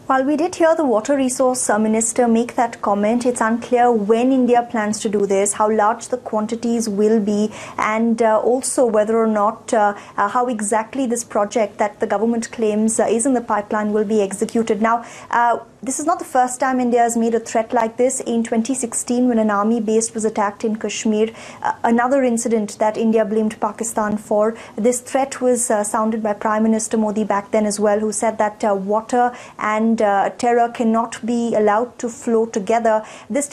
While we did hear the Water Resource Minister make that comment, it's unclear when India plans to do this, how large the quantities will be, and also whether or not how exactly this project that the government claims is in the pipeline will be executed. Now, this is not the first time India has made a threat like this. In 2016, when an army base was attacked in Kashmir, another incident that India blamed Pakistan for, this threat was sounded by Prime Minister Modi back then as well, who said that water and terror cannot be allowed to flow together. This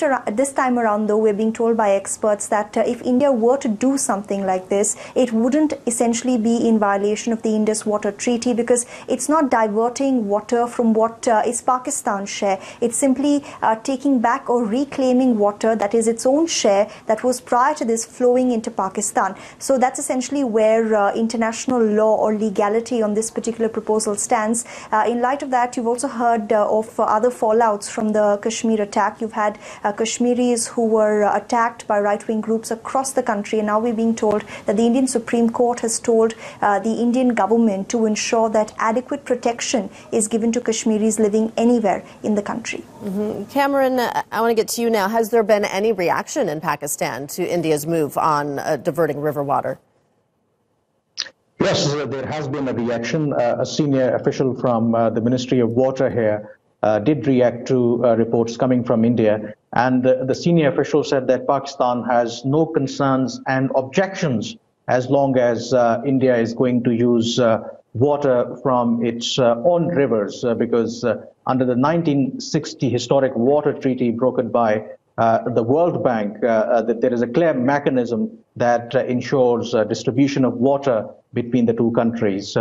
time around, though, we're being told by experts that if India were to do something like this, it wouldn't essentially be in violation of the Indus Water Treaty, because it's not diverting water from what is Pakistan's share. It's simply taking back or reclaiming water that is its own share that was prior to this flowing into Pakistan. So that's essentially where international law or legality on this particular proposal stands. In light of that, you've also heard of other fallouts from the Kashmir attack. You've had Kashmiris who were attacked by right-wing groups across the country, and now we're being told that the Indian Supreme Court has told the Indian government to ensure that adequate protection is given to Kashmiris living anywhere in the country. Cameron, I want to get to you now. Has there been any reaction in Pakistan to India's move on diverting river water? Yes, there has been a reaction. A senior official from the Ministry of Water here did react to reports coming from India. And the senior official said that Pakistan has no concerns and objections as long as India is going to use water from its own rivers, because under the 1960 historic water treaty brokered by the World Bank, that there is a clear mechanism that ensures distribution of water between the two countries.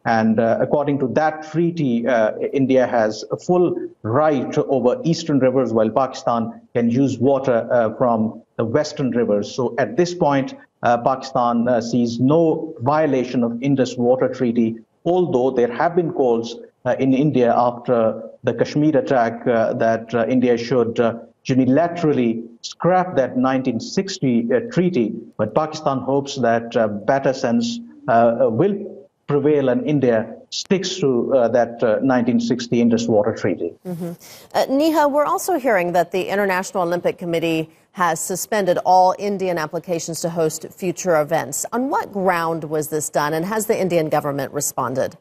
And according to that treaty, India has a full right over eastern rivers, while Pakistan can use water from the western rivers. So at this point, Pakistan sees no violation of Indus Water Treaty, although there have been calls in India after the Kashmir attack that India should unilaterally scrap that 1960 treaty. But Pakistan hopes that better sense will prevail and India sticks to that 1960 Indus Water Treaty. Neha, we're also hearing that the International Olympic Committee has suspended all Indian applications to host future events. On what ground was this done, and has the Indian government responded?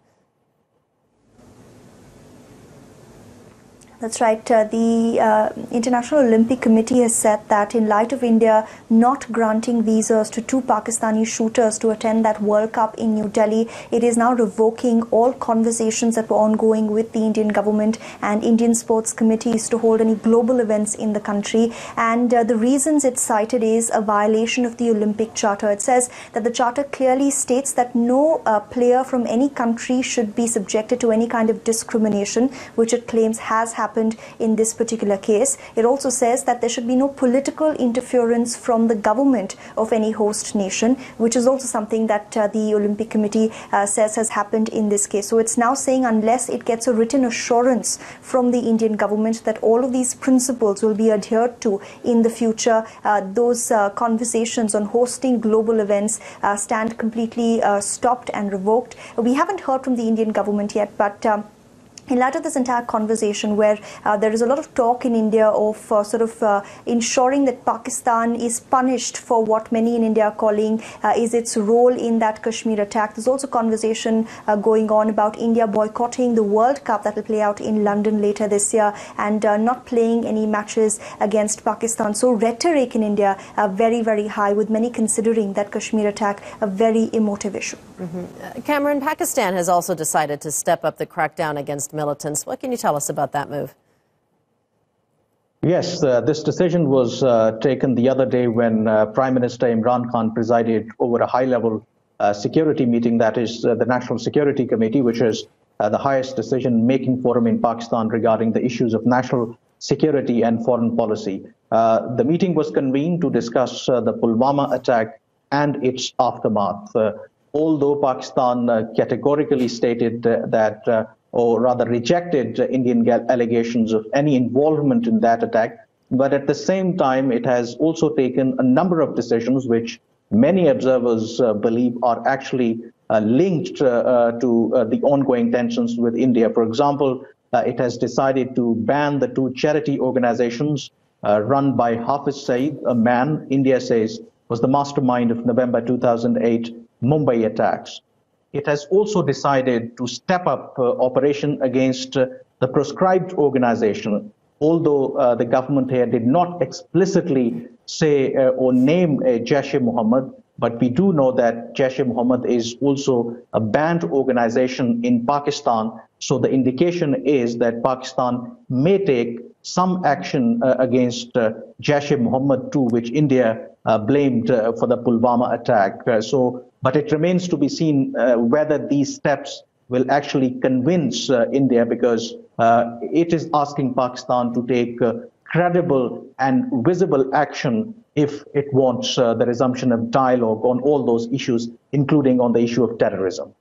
That's right. The International Olympic Committee has said that in light of India not granting visas to two Pakistani shooters to attend that World Cup in New Delhi, it is now revoking all conversations that were ongoing with the Indian government and Indian sports committees to hold any global events in the country. And the reasons it cited is a violation of the Olympic Charter. It says that the Charter clearly states that no player from any country should be subjected to any kind of discrimination, which it claims has happened in this particular case. It also says that there should be no political interference from the government of any host nation, which is also something that the Olympic Committee says has happened in this case. So it's now saying unless it gets a written assurance from the Indian government that all of these principles will be adhered to in the future, those conversations on hosting global events stand completely stopped and revoked. We haven't heard from the Indian government yet, but in light of this entire conversation where there is a lot of talk in India of ensuring that Pakistan is punished for what many in India are calling is its role in that Kashmir attack. There's also conversation going on about India boycotting the World Cup that will play out in London later this year and not playing any matches against Pakistan. So rhetoric in India very, very high, with many considering that Kashmir attack a very emotive issue. Cameron, Pakistan has also decided to step up the crackdown against militants. What can you tell us about that move? Yes, this decision was taken the other day when Prime Minister Imran Khan presided over a high-level security meeting, that is the National Security Committee, which is the highest decision-making forum in Pakistan regarding the issues of national security and foreign policy. The meeting was convened to discuss the Pulwama attack and its aftermath. Although Pakistan categorically stated that or rather rejected Indian allegations of any involvement in that attack. But at the same time, it has also taken a number of decisions which many observers believe are actually linked to the ongoing tensions with India. For example, it has decided to ban the two charity organizations run by Hafiz Saeed, a man India says was the mastermind of November 2008 Mumbai attacks. It has also decided to step up operation against the proscribed organization, although the government here did not explicitly say or name Jaish-e-Mohammed, but we do know that Jaish-e-Mohammed is also a banned organization in Pakistan. So the indication is that Pakistan may take some action against Jaish-e-Mohammed too, which India blamed for the Pulwama attack. But it remains to be seen whether these steps will actually convince India, because it is asking Pakistan to take credible and visible action if it wants the resumption of dialogue on all those issues, including on the issue of terrorism.